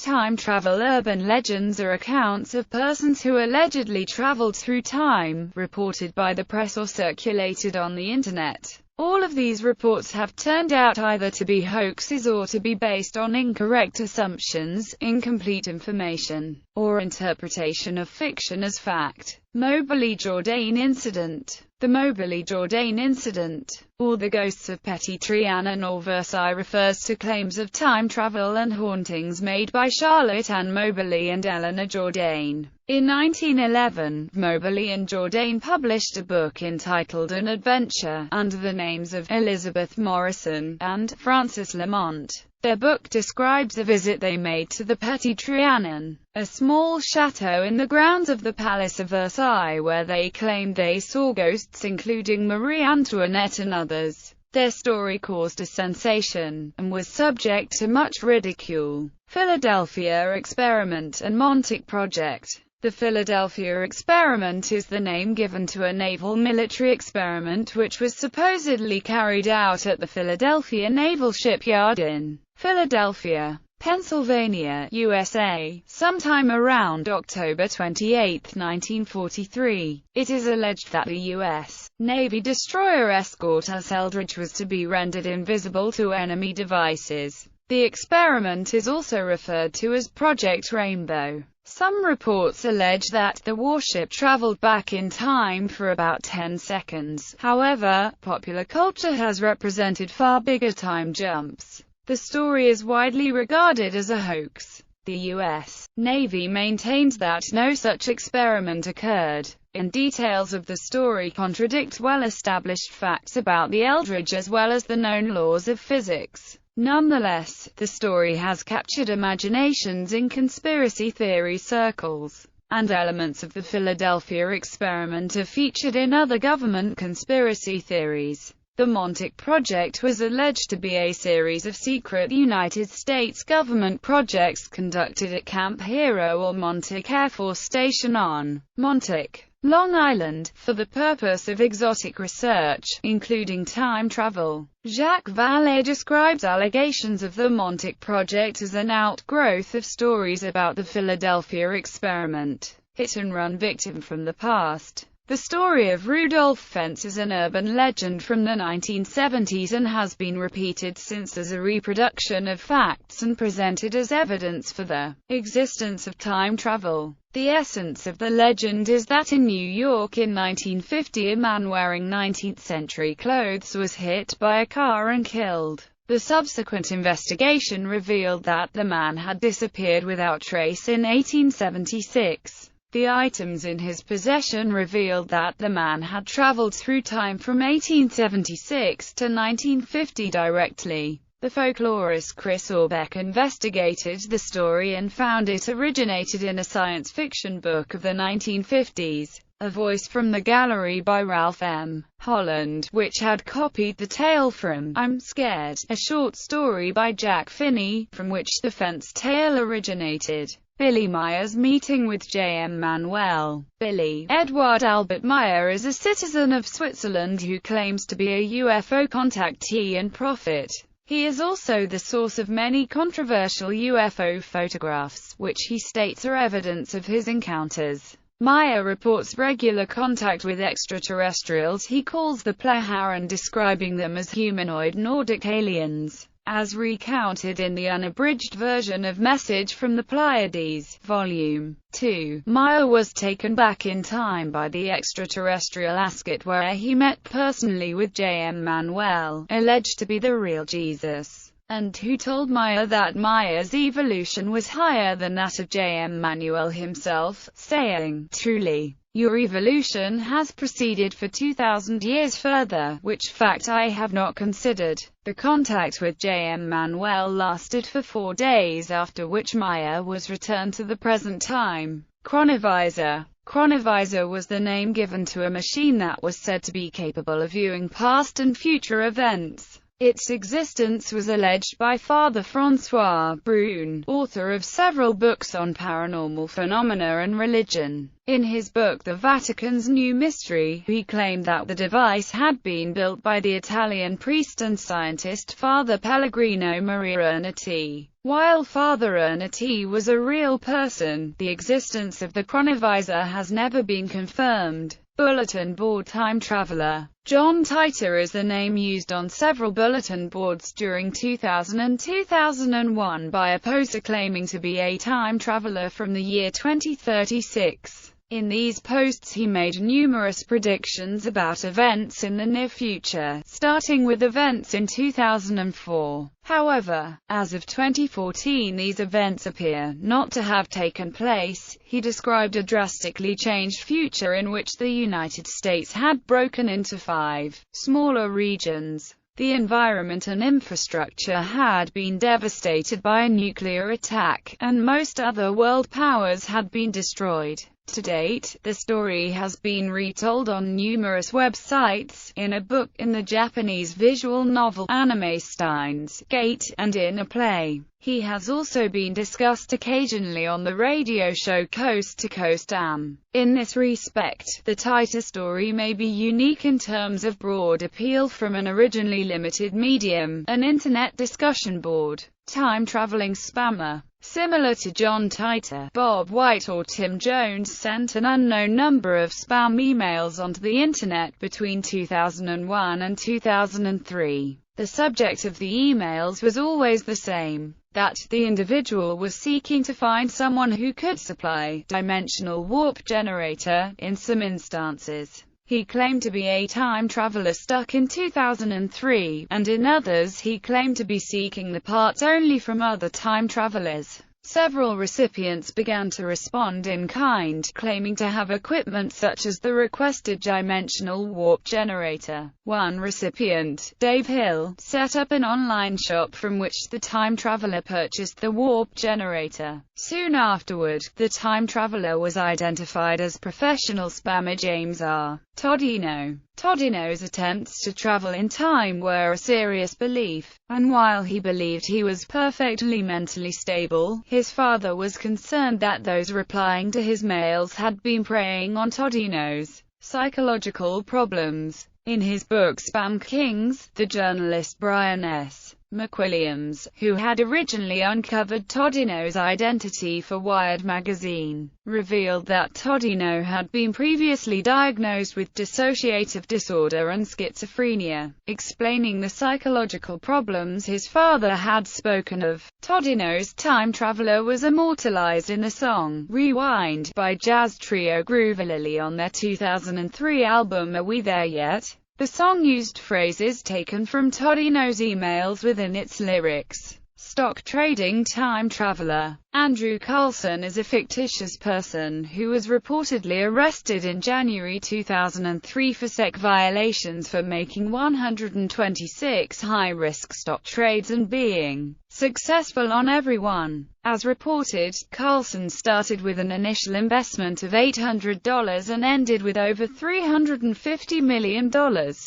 Time travel. Urban legends are accounts of persons who allegedly traveled through time, reported by the press or circulated on the Internet. All of these reports have turned out either to be hoaxes or to be based on incorrect assumptions, incomplete information, or interpretation of fiction as fact. Moberly-Jourdain incident. The Moberly-Jourdain incident, or the ghosts of Petit Trianon or Versailles, refers to claims of time travel and hauntings made by Charlotte Ann Moberly and Eleanor Jourdain. In 1911, Moberly and Jourdain published a book entitled An Adventure, under the names of Elizabeth Morrison and Frances Lamont. Their book describes a visit they made to the Petit Trianon, a small chateau in the grounds of the Palace of Versailles where they claimed they saw ghosts including Marie Antoinette and others. Their story caused a sensation, and was subject to much ridicule. Philadelphia Experiment and Montauk Project. The Philadelphia Experiment is the name given to a naval military experiment which was supposedly carried out at the Philadelphia Naval Shipyard in Philadelphia, Pennsylvania, USA, sometime around October 28, 1943. It is alleged that the U.S. Navy destroyer escort S. Eldridge was to be rendered invisible to enemy devices. The experiment is also referred to as Project Rainbow. Some reports allege that the warship traveled back in time for about 10 seconds. However, popular culture has represented far bigger time jumps. The story is widely regarded as a hoax. The U.S. Navy maintains that no such experiment occurred, and details of the story contradict well-established facts about the Eldridge as well as the known laws of physics. Nonetheless, the story has captured imaginations in conspiracy theory circles, and elements of the Philadelphia experiment are featured in other government conspiracy theories. The Montauk Project was alleged to be a series of secret United States government projects conducted at Camp Hero or Montauk Air Force Station on Montauk, Long Island, for the purpose of exotic research, including time travel. Jacques Vallée describes allegations of the Montauk Project as an outgrowth of stories about the Philadelphia experiment, hit-and-run victim from the past. The story of Rudolph Fentz is an urban legend from the 1970s and has been repeated since as a reproduction of facts and presented as evidence for the existence of time travel. The essence of the legend is that in New York in 1950 a man wearing 19th-century clothes was hit by a car and killed. The subsequent investigation revealed that the man had disappeared without trace in 1876. The items in his possession revealed that the man had traveled through time from 1876 to 1950 directly. The folklorist Chris Aubeck investigated the story and found it originated in a science fiction book of the 1950s, A Voice from the Gallery by Ralph M. Holland, which had copied the tale from I'm Scared, a short story by Jack Finney, from which the Fentz tale originated. Billy Meyer's meeting with J.M. Manuel. Billy Edward Albert Meyer is a citizen of Switzerland who claims to be a UFO contactee and prophet. He is also the source of many controversial UFO photographs, which he states are evidence of his encounters. Meyer reports regular contact with extraterrestrials he calls the Plejaren, describing them as humanoid Nordic aliens. As recounted in the unabridged version of Message from the Pleiades, Volume 2, Meyer was taken back in time by the extraterrestrial Ascot, where he met personally with J.M. Manuel, alleged to be the real Jesus, and who told Meyer that Meyer's evolution was higher than that of J.M. Manuel himself, saying, "Truly, your evolution has proceeded for 2,000 years further, which fact I have not considered." The contact with J.M. Manuel lasted for 4 days, after which Meyer was returned to the present time. Chronovisor. Chronovisor was the name given to a machine that was said to be capable of viewing past and future events. Its existence was alleged by Father François Brune, author of several books on paranormal phenomena and religion. In his book The Vatican's New Mystery, he claimed that the device had been built by the Italian priest and scientist Father Pellegrino Maria Erniti. While Father Erniti was a real person, the existence of the chronovisor has never been confirmed. Bulletin board time traveler. John Titor is the name used on several bulletin boards during 2000 and 2001 by a poster claiming to be a time traveler from the year 2036. In these posts he made numerous predictions about events in the near future, starting with events in 2004. However, as of 2014 these events appear not to have taken place. He described a drastically changed future in which the United States had broken into 5 smaller regions. The environment and infrastructure had been devastated by a nuclear attack, and most other world powers had been destroyed. To date, the story has been retold on numerous websites, in a book, in the Japanese visual novel anime Steins Gate, and in a play. He has also been discussed occasionally on the radio show Coast to Coast AM. In this respect, the Titor story may be unique in terms of broad appeal from an originally limited medium, an internet discussion board. Time-traveling spammer. Similar to John Titor, Bob White or Tim Jones sent an unknown number of spam emails onto the internet between 2001 and 2003. The subject of the emails was always the same, that the individual was seeking to find someone who could supply dimensional warp generator. In some instances, he claimed to be a time traveler stuck in 2003, and in others he claimed to be seeking the parts only from other time travelers. Several recipients began to respond in kind, claiming to have equipment such as the requested dimensional warp generator. One recipient, Dave Hill, set up an online shop from which the time traveler purchased the warp generator. Soon afterward, the time traveler was identified as professional spammer James R. Todino. Todino's attempts to travel in time were a serious belief, and while he believed he was perfectly mentally stable, his father was concerned that those replying to his mails had been preying on Todino's psychological problems. In his book Spam Kings, the journalist Brian S. McWilliams, who had originally uncovered Todino's identity for Wired magazine, revealed that Todino had been previously diagnosed with dissociative disorder and schizophrenia, explaining the psychological problems his father had spoken of. Todino's time traveler was immortalized in the song Rewind by jazz trio Groovalily on their 2003 album Are We There Yet? The song used phrases taken from Todino's emails within its lyrics. Stock trading time traveler. Andrew Carlson is a fictitious person who was reportedly arrested in January 2003 for SEC violations for making 126 high-risk stock trades and being successful on every one. As reported, Carlson started with an initial investment of $800 and ended with over $350 million,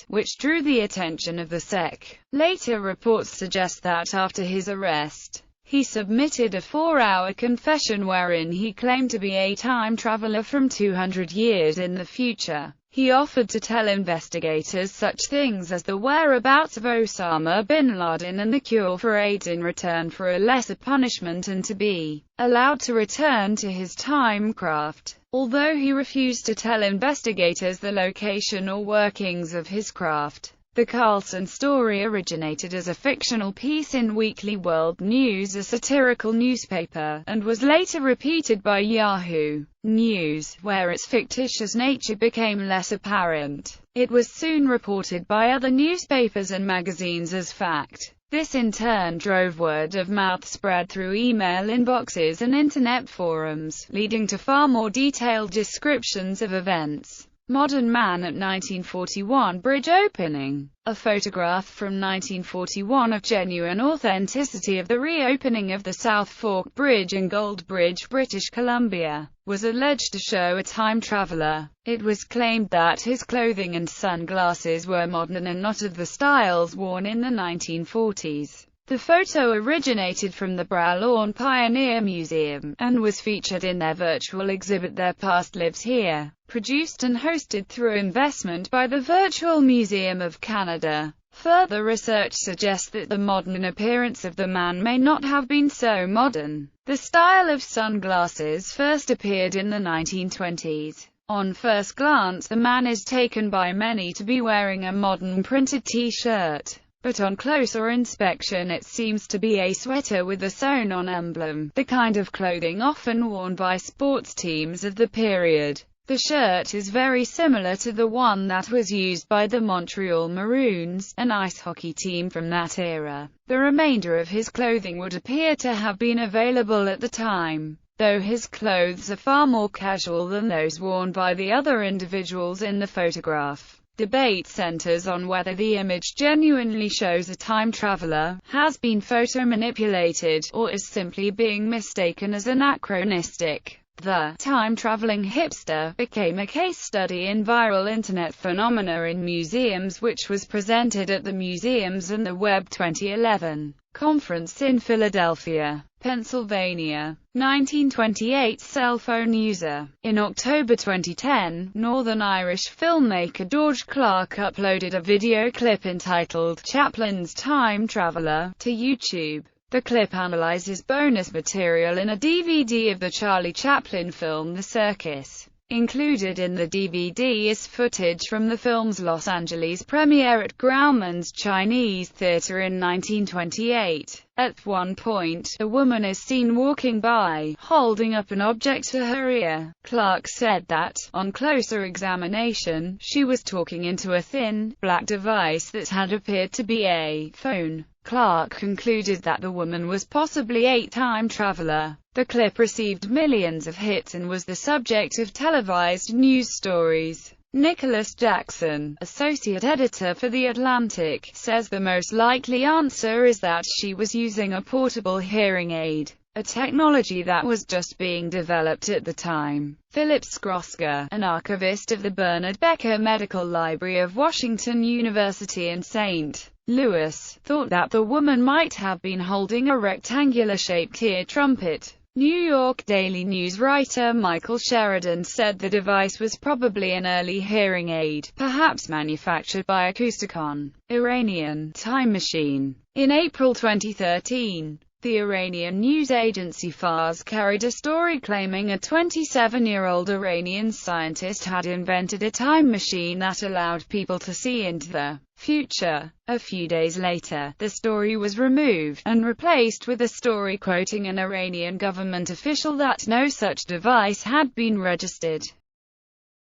which drew the attention of the SEC. Later reports suggest that after his arrest, he submitted a 4-hour confession wherein he claimed to be a time traveler from 200 years in the future. He offered to tell investigators such things as the whereabouts of Osama bin Laden and the cure for AIDS in return for a lesser punishment and to be allowed to return to his time craft. Although he refused to tell investigators the location or workings of his craft, the Carlson story originated as a fictional piece in Weekly World News, a satirical newspaper, and was later repeated by Yahoo News, where its fictitious nature became less apparent. It was soon reported by other newspapers and magazines as fact. This in turn drove word of mouth spread through email inboxes and internet forums, leading to far more detailed descriptions of events. Modern man at 1941 bridge opening. A photograph from 1941 of genuine authenticity of the reopening of the South Fork Bridge in Goldbridge, British Columbia, was alleged to show a time traveler. It was claimed that his clothing and sunglasses were modern and not of the styles worn in the 1940s. The photo originated from the Brow Lawn Pioneer Museum, and was featured in their virtual exhibit Their Past Lives Here, produced and hosted through investment by the Virtual Museum of Canada. Further research suggests that the modern appearance of the man may not have been so modern. The style of sunglasses first appeared in the 1920s. On first glance, the man is taken by many to be wearing a modern printed t-shirt. But on closer inspection it seems to be a sweater with a sewn-on emblem, the kind of clothing often worn by sports teams of the period. The shirt is very similar to the one that was used by the Montreal Maroons, an ice hockey team from that era. The remainder of his clothing would appear to have been available at the time, though his clothes are far more casual than those worn by the other individuals in the photograph. Debate centers on whether the image genuinely shows a time traveler, has been photo-manipulated, or is simply being mistaken as anachronistic. The time-traveling hipster became a case study in viral internet phenomena in museums, which was presented at the Museums and the Web 2011 conference in Philadelphia, Pennsylvania. 1928 cell phone user. In October 2010, Northern Irish filmmaker George Clark uploaded a video clip entitled Chaplin's Time Traveler to YouTube. The clip analyzes bonus material in a DVD of the Charlie Chaplin film The Circus. Included in the DVD is footage from the film's Los Angeles premiere at Grauman's Chinese Theater in 1928. At one point, a woman is seen walking by, holding up an object to her ear. Clark said that, on closer examination, she was talking into a thin, black device that had appeared to be a phone. Clark concluded that the woman was possibly a time traveler. The clip received millions of hits and was the subject of televised news stories. Nicholas Jackson, associate editor for The Atlantic, says the most likely answer is that she was using a portable hearing aid, a technology that was just being developed at the time. Philip Skroska, an archivist of the Bernard Becker Medical Library of Washington University in St. Louis, thought that the woman might have been holding a rectangular-shaped ear trumpet. New York Daily News writer Michael Sheridan said the device was probably an early hearing aid, perhaps manufactured by Acousticon, Iranian time machine. In April 2013, the Iranian news agency Fars carried a story claiming a 27-year-old Iranian scientist had invented a time machine that allowed people to see into the future. A few days later, the story was removed, and replaced with a story quoting an Iranian government official that no such device had been registered.